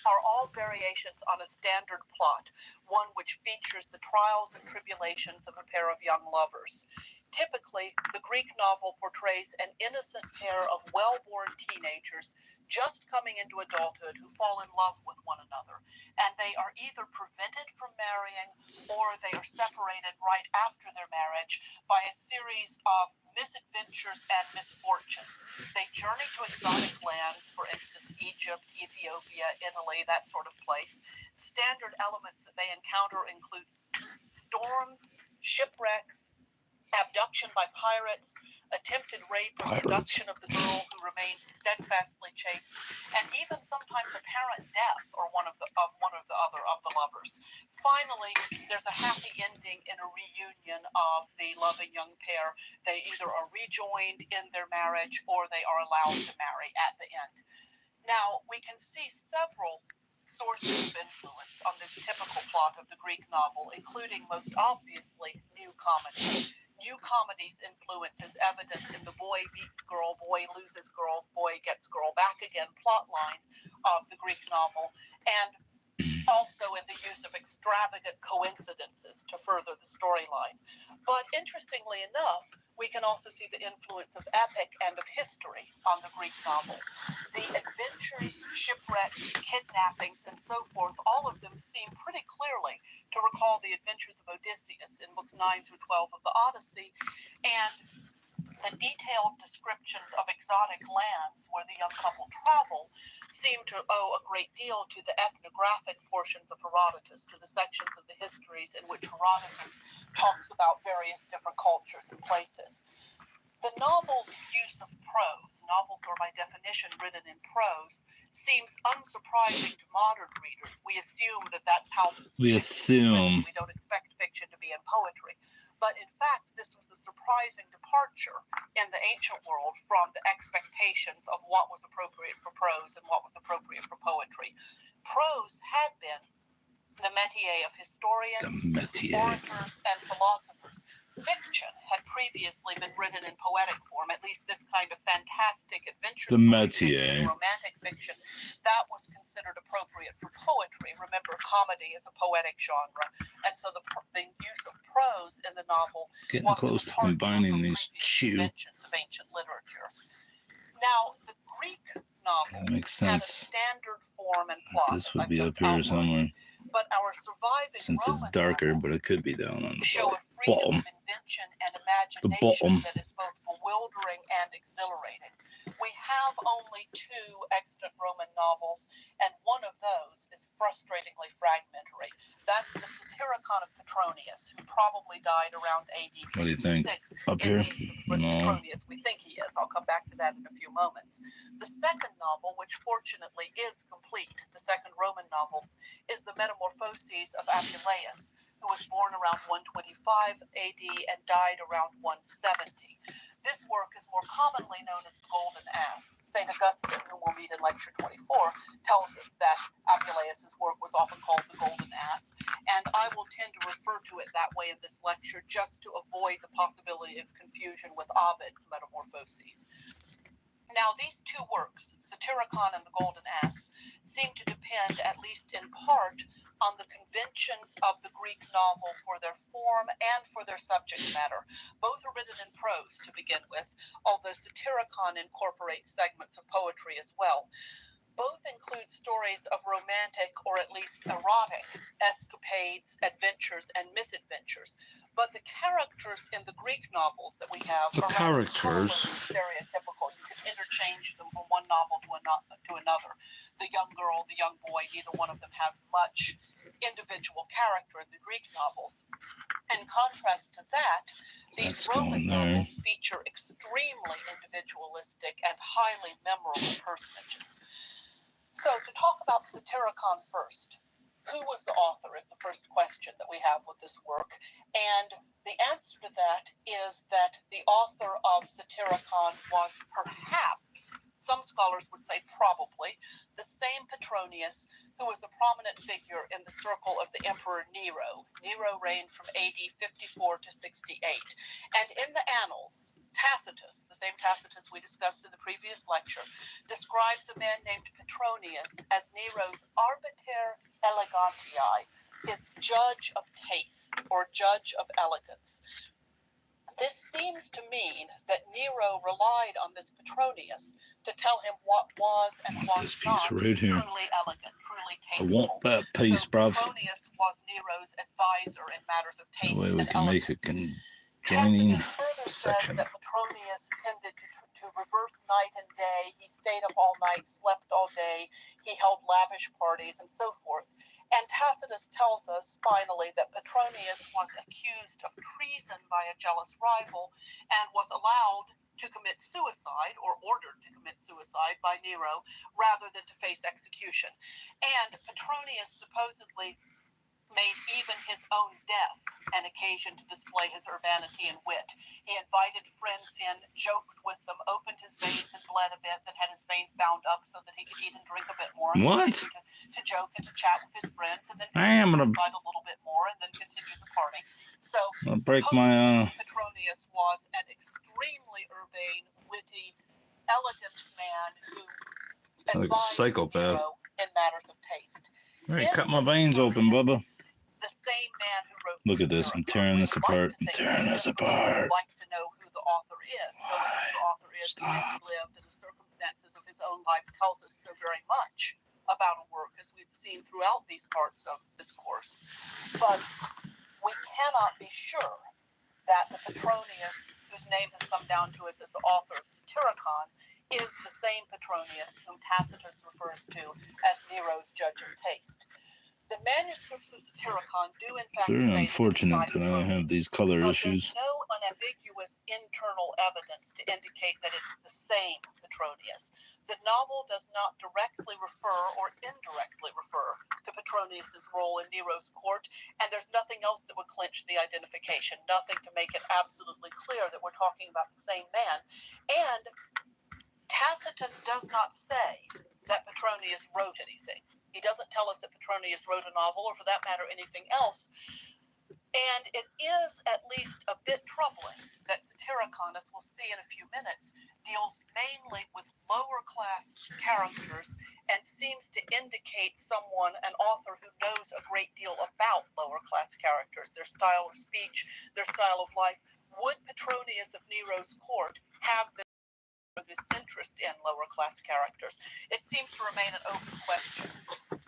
are all variations on a standard plot, one which features the trials and tribulations of a pair of young lovers. Typically, the Greek novel portrays an innocent pair of well-born teenagers just coming into adulthood who fall in love with one another, and they are either prevented from marrying or they are separated right after their marriage by a series of misadventures and misfortunes. They journey to exotic lands, for instance, Egypt, Ethiopia, Italy, that sort of place. Standard elements that they encounter include storms, shipwrecks, abduction by pirates, attempted rape or seduction of the girl who remains steadfastly chaste, and even sometimes apparent death or one of the other of the lovers. Finally, there's a happy ending in a reunion of the loving young pair. They either are rejoined in their marriage or they are allowed to marry at the end. Now, we can see several sources of influence on this typical plot of the Greek novel, including most obviously new comedy. New comedy's influence is evident in the boy meets girl, boy loses girl, boy gets girl back again plotline of the Greek novel, and also in the use of extravagant coincidences to further the storyline. But interestingly enough, we can also see the influence of epic and of history on the Greek novel. The adventures, shipwrecks, kidnappings, and so forth, all of them seem pretty clearly to recall the adventures of Odysseus in books 9 through 12 of the Odyssey, and the detailed descriptions of exotic lands where the young couple travel seem to owe a great deal to the ethnographic portions of Herodotus, to the sections of the histories in which Herodotus talks about various different cultures and places. The novel's use of prose, novels are by definition written in prose, seems unsurprising to modern readers. We assume that that's how We assume. we don't expect fiction to be in poetry. But in fact, this was a surprising departure in the ancient world from the expectations of what was appropriate for prose and what was appropriate for poetry. Prose had been the métier of historians, orators, and philosophers. Fiction had previously been written in poetic form, at least this kind of fantastic adventure fiction, romantic fiction, that was considered appropriate for poetry. Remember, comedy is a poetic genre, and so the use of prose in the novel getting close to combining these conventions of ancient literature. Now, the Greek novel makes had a sense. standard form and plot. This would be up here somewhere. But our surviving Since it's darker, but it could be down on the show a freedom of invention and imagination that is both bewildering and exhilarating. We have only 2 extant Roman novels, and one of those is frustratingly fragmentary. That's the Satyricon of Petronius, who probably died around AD 66. What do you think? Up here? No. Petronius, we think he is. I'll come back to that in a few moments. The second novel, which fortunately is complete, the second Roman novel, is the Metamorphoses of Apuleius, who was born around 125 AD and died around 170. This work is more commonly known as the Golden Ass. St. Augustine, whom we'll meet in lecture 24, tells us that Apuleius' work was often called the Golden Ass, and I will tend to refer to it that way in this lecture just to avoid the possibility of confusion with Ovid's Metamorphoses. Now, these 2 works, Satyricon and the Golden Ass, seem to depend, at least in part, on the conventions of the Greek novel for their form and for their subject matter. Both are written in prose to begin with, although Satyricon incorporates segments of poetry as well. Both include stories of romantic or at least erotic escapades, adventures, and misadventures. But the characters in the Greek novels that we have The are rather characters. stereotypical. You could interchange them from one novel to another. The young girl, the young boy, neither one of them has much individual character in the Greek novels. In contrast to that, these That's Roman going there. novels feature extremely individualistic and highly memorable personages. So to talk about Satyricon first, who was the author is the first question that we have with this work. And the answer to that is that the author of Satyricon was perhaps, some scholars would say probably, the same Petronius who was a prominent figure in the circle of the Emperor Nero. Nero reigned from AD 54 to 68. And in the annals, Tacitus, the same Tacitus we discussed in the previous lecture, describes a man named Petronius as Nero's arbiter elegantiae, his judge of taste or judge of elegance. This seems to mean that Nero relied on this Petronius to tell him what was and was not right here. truly elegant, truly I tasteful. want that piece, so bruv. Petronius was Nero's advisor in matters of That taste way we and can make a elegance. conjoining Tacitus further section. says that Petronius tended to reverse night and day. He stayed up all night, slept all day. He held lavish parties and so forth. And Tacitus tells us finally that Petronius was accused of treason by a jealous rival and was allowed to commit suicide or ordered to commit suicide by Nero rather than to face execution. And Petronius supposedly made even his own death an occasion to display his urbanity and wit. He invited friends in, joked with them, opened his veins and bled a bit, then had his veins bound up so that he could eat and drink a bit more. And What? to joke and to chat with his friends, and then I'm gonna- suicide a little bit more, and then continue the party. So I'll break my Petronius was an extremely urbane, witty, elegant man who like a advised psychopath. Nero in matters of taste. Hey, cut my veins open, Bubba. The same man who wrote Look at this. I'm tearing this apart. I'm tearing this apart. We'd like to know who the author is. Knowing who the author is, when he Stop. lived, and the circumstances of his own life tells us so very much about a work, as we've seen throughout these parts of this course. But we cannot be sure that the Petronius, whose name has come down to us as the author of Satyricon, is the same Petronius whom Tacitus refers to as Nero's judge of taste. The manuscripts of Satyricon do in fact Very say unfortunate that I have these color but issues. there's no unambiguous internal evidence to indicate that it's the same Petronius. The novel does not directly refer or indirectly refer to Petronius's role in Nero's court, and there's nothing else that would clinch the identification, nothing to make it absolutely clear that we're talking about the same man. And Tacitus does not say that Petronius wrote anything. He doesn't tell us that Petronius wrote a novel, or for that matter, anything else. And it is at least a bit troubling that Satyricon, as we'll see in a few minutes, deals mainly with lower class characters and seems to indicate someone, an author who knows a great deal about lower class characters, their style of speech, their style of life. Would Petronius of Nero's court have this interest in lower class characters? It seems to remain an open question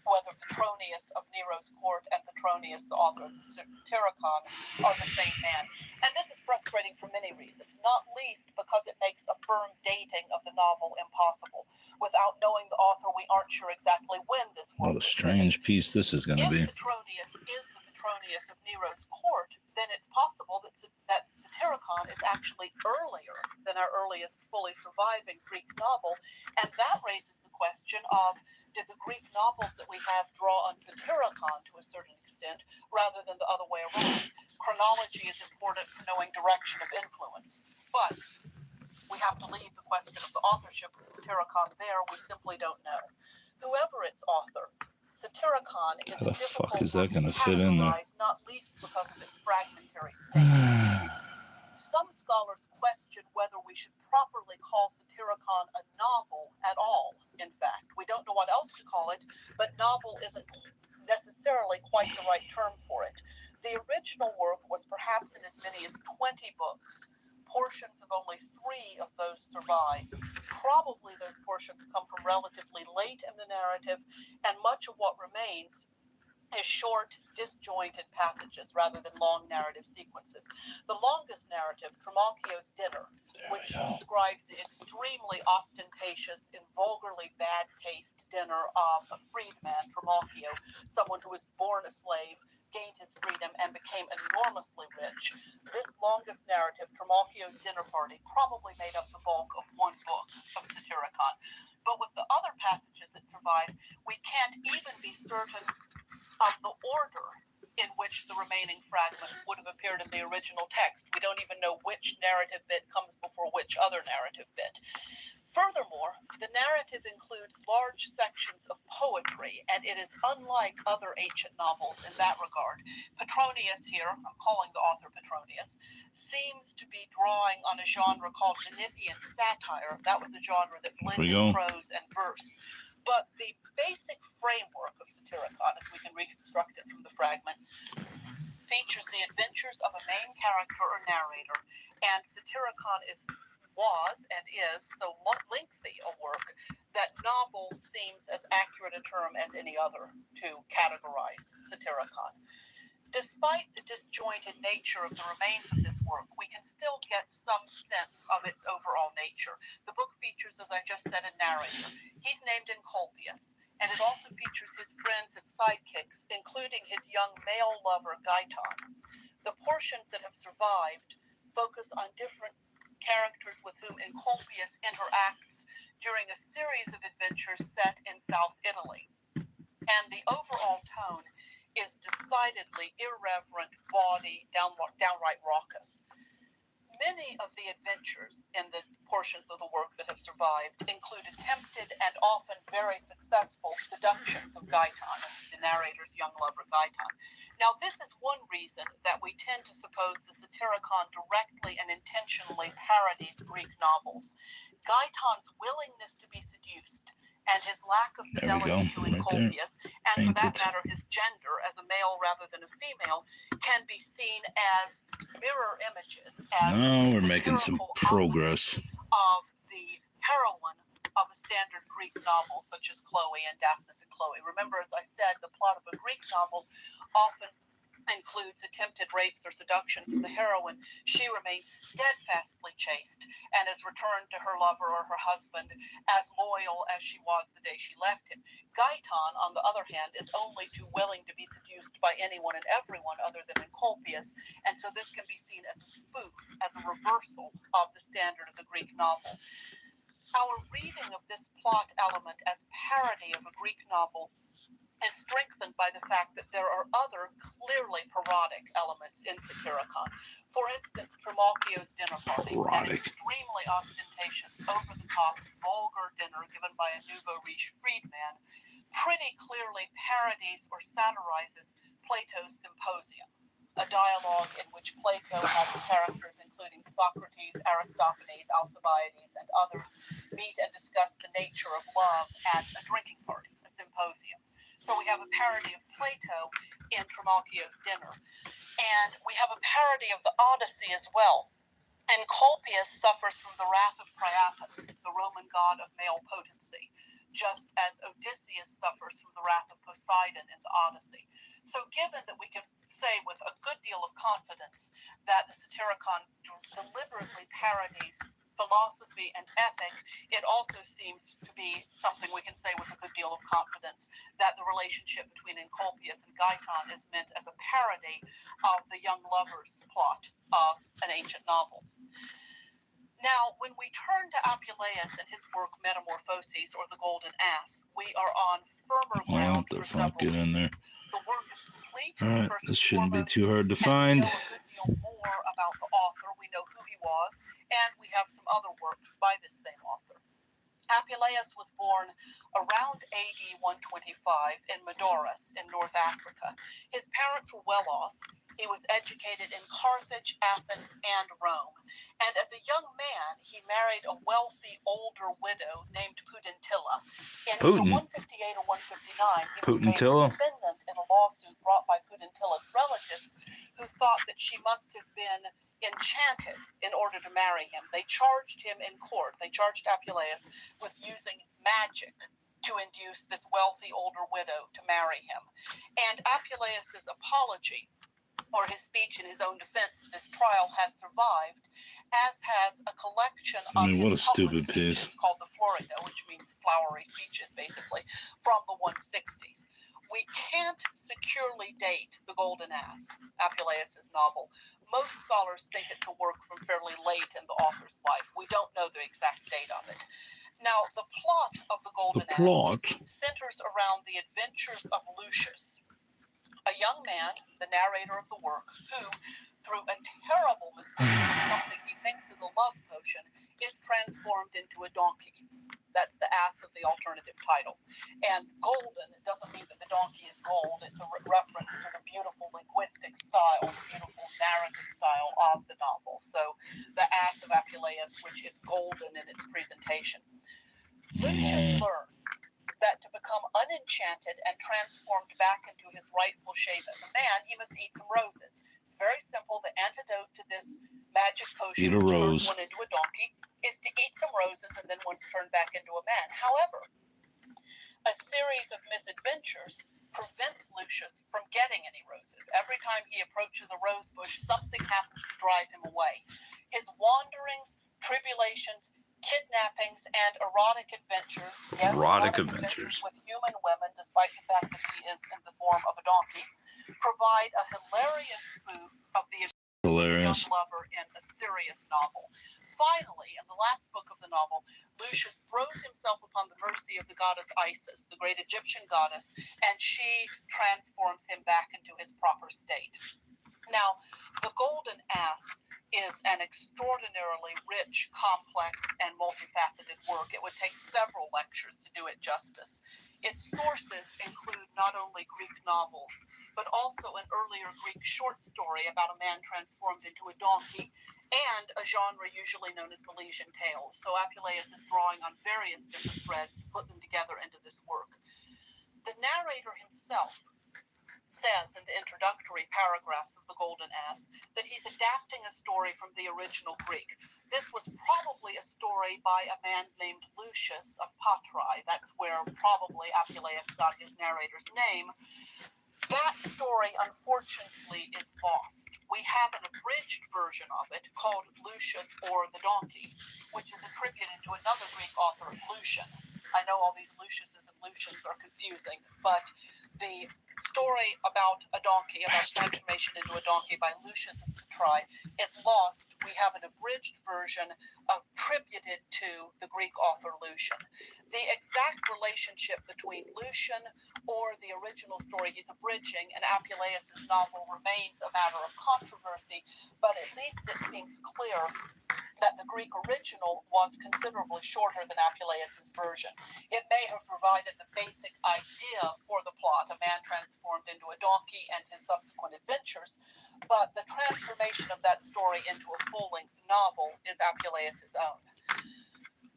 whether Petronius of Nero's court and Petronius, the author of the Satyricon, are the same man. And this is frustrating for many reasons, not least because it makes a firm dating of the novel impossible. Without knowing the author, we aren't sure exactly when this work What a was strange piece this is going to be. If Petronius is the Petronius of Nero's court, then it's possible that Satyricon is actually earlier than our earliest fully surviving Greek novel, and that raises the question of, did the Greek novels that we have draw on Satyricon to a certain extent, rather than the other way around? Chronology is important for knowing direction of influence, but we have to leave the question of the authorship of Satyricon there. We simply don't know. Whoever its author, Satyricon is How the a difficult fuck is that book going to fit in there? categorize, not least because of its fragmentary state. Some scholars question whether we should properly call Satyricon a novel at all, in fact. We don't know what else to call it, but novel isn't necessarily quite the right term for it. The original work was perhaps in as many as 20 books. Portions of only 3 of those survive. Probably those portions come from relatively late in the narrative, and much of what remains is short, disjointed passages rather than long narrative sequences. The longest narrative, Trimalchio's Dinner, which describes the extremely ostentatious and vulgarly bad taste dinner of a freedman, Trimalchio, someone who was born a slave, gained his freedom, and became enormously rich. This longest narrative, Trimalchio's Dinner Party, probably made up the bulk of one book of Satyricon. But with the other passages that survive, we can't even be certain of the order in which the remaining fragments would have appeared in the original text. We don't even know which narrative bit comes before which other narrative bit. Furthermore, the narrative includes large sections of poetry, and it is unlike other ancient novels in that regard. Petronius here, I'm calling the author Petronius, seems to be drawing on a genre called Menippean satire. That was a genre that blended prose and verse. But the basic framework of Satyricon, as we can reconstruct it from the fragments, features the adventures of a main character or narrator, and Satyricon was and is so lengthy a work that novel seems as accurate a term as any other to categorize Satyricon. Despite the disjointed nature of the remains of this work, we can still get some sense of its overall nature. The book features, as I just said, a narrator. He's named Encolpius, and it also features his friends and sidekicks, including his young male lover, Gaiton. The portions that have survived focus on different characters with whom Encolpius interacts during a series of adventures set in South Italy. And the overall tone is decidedly irreverent, bawdy, downright raucous. Many of the adventures in the portions of the work that have survived include attempted and often very successful seductions of Gaiton, the narrator's young lover Gaiton. Now, this is one reason that we tend to suppose the Satyricon directly and intentionally parodies Greek novels. Gaiton's willingness to be seduced and his lack of fidelity to Encolpius, and for that matter, his gender as a male rather than a female, can be seen as mirror images, as we're making some progress of the heroine of a standard Greek novel, such as Chloe and Daphnis and Chloe. Remember, as I said, the plot of a Greek novel often includes attempted rapes or seductions of the heroine. She remains steadfastly chaste and is returned to her lover or her husband as loyal as she was the day she left him. Gaiton, on the other hand, is only too willing to be seduced by anyone and everyone other than Encolpius, and so this can be seen as a spoof, as a reversal of the standard of the Greek novel. Our reading of this plot element as parody of a Greek novel is strengthened by the fact that there are other clearly parodic elements in Satyricon. For instance, Trimalchio's Dinner Party, an extremely ostentatious, over-the-top, vulgar dinner given by a nouveau riche freedman, pretty clearly parodies or satirizes Plato's Symposium, a dialogue in which Plato has characters including Socrates, Aristophanes, Alcibiades, and others meet and discuss the nature of love at a drinking party, a symposium. So we have a parody of Plato in Trimalchio's Dinner. And we have a parody of the Odyssey as well. Encolpius suffers from the wrath of Priapus, the Roman god of male potency, just as Odysseus suffers from the wrath of Poseidon in the Odyssey. So given that we can say with a good deal of confidence that the Satyricon deliberately parodies philosophy and ethic, it also seems to be something we can say with a good deal of confidence that the relationship between Encolpius and Gaiton is meant as a parody of the young lovers plot of an ancient novel. Now, when we turn to Apuleius and his work Metamorphoses, or the Golden Ass, we are on firmer ground for several reasons. The work is complete. All right, this shouldn't be too hard to find. We know a good deal more about the author. We know who he was, and we have some other works by this same author. Apuleius was born around AD 125 in Madoris in North Africa. His parents were well off. He was educated in Carthage, Athens, and Rome. And as a young man, he married a wealthy older widow named Pudentilla. In 158 or 159, he was made a defendant in a lawsuit brought by Pudentilla's relatives, who thought that she must have been enchanted in order to marry him. They charged him in court. They charged Apuleius with using magic to induce this wealthy older widow to marry him. And Apuleius's apology, or his speech in his own defense at this trial, has survived, as has a collection of what a his public stupid piece. speeches called the Florida, which means flowery speeches, basically, from the 160s. We can't securely date The Golden Ass, Apuleius's novel. Most scholars think it's a work from fairly late in the author's life. We don't know the exact date of it. Now, the plot of The Golden Ass centers around the adventures of Lucius, a young man, the narrator of the work, who, through a terrible mistake of something he thinks is a love potion, is transformed into a donkey. That's the ass of the alternative title. And golden doesn't mean that the donkey is gold. It's a reference to the beautiful linguistic style, the beautiful narrative style of the novel. So the ass of Apuleius, which is golden in its presentation. Lucius learns that to become unenchanted and transformed back into his rightful shape as a man, he must eat some roses. It's very simple. The antidote to this magic potion, which turns one into a donkey, is to eat some roses and then one's turned back into a man. However, a series of misadventures prevents Lucius from getting any roses. Every time he approaches a rose bush, something happens to drive him away. His wanderings, tribulations, kidnappings, and erotic adventures, yes, erotic adventures with human women, despite the fact that he is in the form of a donkey, provide a hilarious spoof of the young lover in a serious novel. Finally, in the last book of the novel, Lucius throws himself upon the mercy of the goddess Isis, the great Egyptian goddess, and she transforms him back into his proper state. Now, The Golden Ass is an extraordinarily rich, complex, and multifaceted work. It would take several lectures to do it justice. Its sources include not only Greek novels, but also an earlier Greek short story about a man transformed into a donkey, and a genre usually known as Milesian tales. So Apuleius is drawing on various different threads to put them together into this work. The narrator himself says in the introductory paragraphs of The Golden Ass that he's adapting a story from the original Greek. This was probably a story by a man named Lucius of Patrae. That's where probably Apuleius got his narrator's name. That story, unfortunately, is lost. We have an abridged version of it called Lucius or the Donkey, which is attributed to another Greek author, Lucian. I know all these Luciuses and Lucians are confusing, but the story about a donkey, about transformation into a donkey by Lucius of Patrae, is lost. We have an abridged version attributed to the Greek author Lucian. The exact relationship between Lucian or the original story he's abridging and Apuleius's novel remains a matter of controversy, but at least it seems clear that the Greek original was considerably shorter than Apuleius's version. It may have provided the basic idea for the plot, a man transformed into a donkey and his subsequent adventures, but the transformation of that story into a full-length novel is Apuleius's own.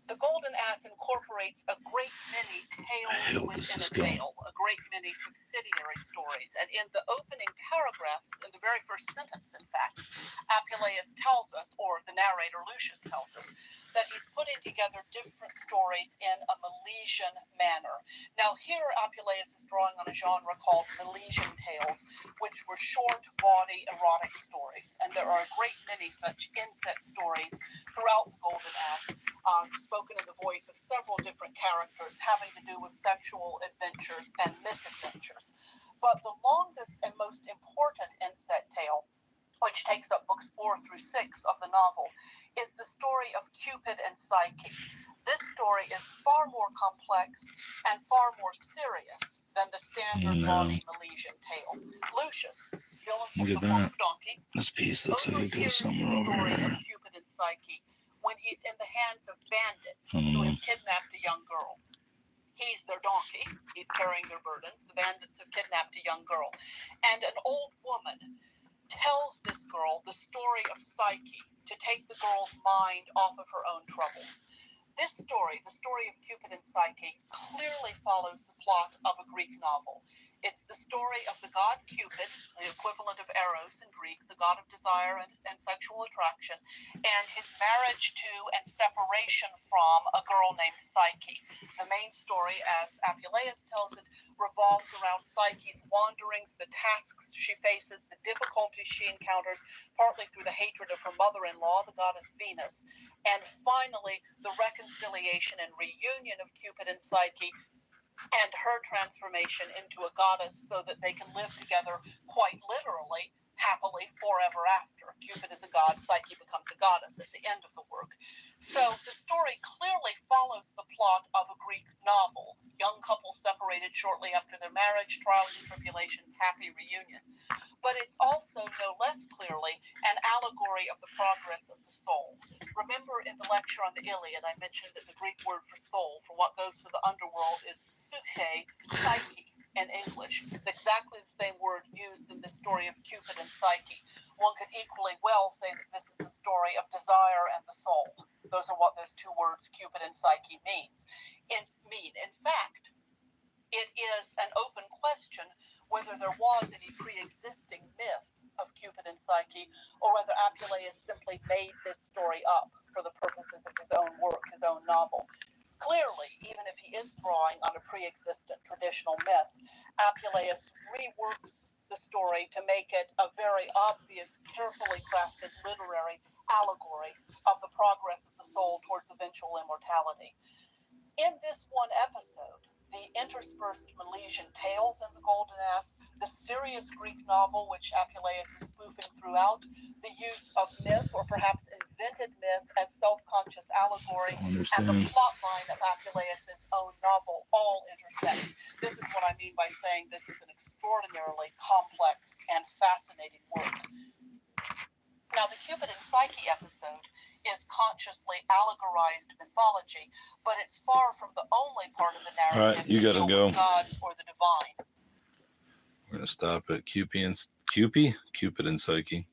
The Golden Ass incorporates a great many tales within a tale, a great many subsidiary stories, and in the opening paragraphs, in the very first sentence, in fact, Apuleius tells us, or the narrator Lucius tells us, that he's putting together different stories in a Milesian manner. Now here Apuleius is drawing on a genre called Milesian tales, which were short, bawdy, erotic stories, and there are a great many such inset stories throughout The Golden Ass, spoken in the voice of several different characters having to do with sexual adventures and misadventures. But the longest and most important inset tale, which takes up books 4 through 6 of the novel, is the story of Cupid and Psyche. This story is far more complex and far more serious than the standard bawdy Milesian tale. Lucius, still in the form of donkey, this piece looks like it goes somewhere over here. Cupid and Psyche, when he's in the hands of bandits who have kidnapped a young girl. He's their donkey. He's carrying their burdens. The bandits have kidnapped a young girl. And an old woman tells this girl the story of Psyche to take the girl's mind off of her own troubles. This story, the story of Cupid and Psyche, clearly follows the plot of a Greek novel. It's the story of the god Cupid, the equivalent of Eros in Greek, the god of desire and sexual attraction, and his marriage to and separation from a girl named Psyche. The main story, as Apuleius tells it, revolves around Psyche's wanderings, the tasks she faces, the difficulties she encounters, partly through the hatred of her mother-in-law, the goddess Venus, and finally the reconciliation and reunion of Cupid and Psyche and her transformation into a goddess so that they can live together quite literally, happily, forever after. Cupid is a god, Psyche becomes a goddess at the end of the work. So the story clearly follows the plot of a Greek novel. Young couple separated shortly after their marriage, trials and tribulations, happy reunion. But it's also, no less clearly, an allegory of the progress of the soul. Remember in the lecture on the Iliad, I mentioned that the Greek word for soul, for what goes to the underworld, is psyche, psyche in English. It's exactly the same word used in the story of Cupid and Psyche. One could equally well say that this is a story of desire and the soul. Those are what those two words, Cupid and Psyche, means. In fact, it is an open question whether there was any pre-existing myth of Cupid and Psyche, or whether Apuleius simply made this story up for the purposes of his own work, his own novel. Clearly, even if he is drawing on a pre-existent traditional myth, Apuleius reworks the story to make it a very obvious, carefully crafted literary allegory of the progress of the soul towards eventual immortality. In this one episode, the interspersed Milesian tales in The Golden Ass, the serious Greek novel which Apuleius is spoofing throughout, the use of myth or perhaps invented myth as self-conscious allegory, and the plotline of Apuleius' own novel all intersect. This is what I mean by saying this is an extraordinarily complex and fascinating work. Now, the Cupid and Psyche episode is consciously allegorized mythology, but it's far from the only part of the narrative. All right, you gotta go. Gods or the divine. We're gonna stop at Cupid and Psyche.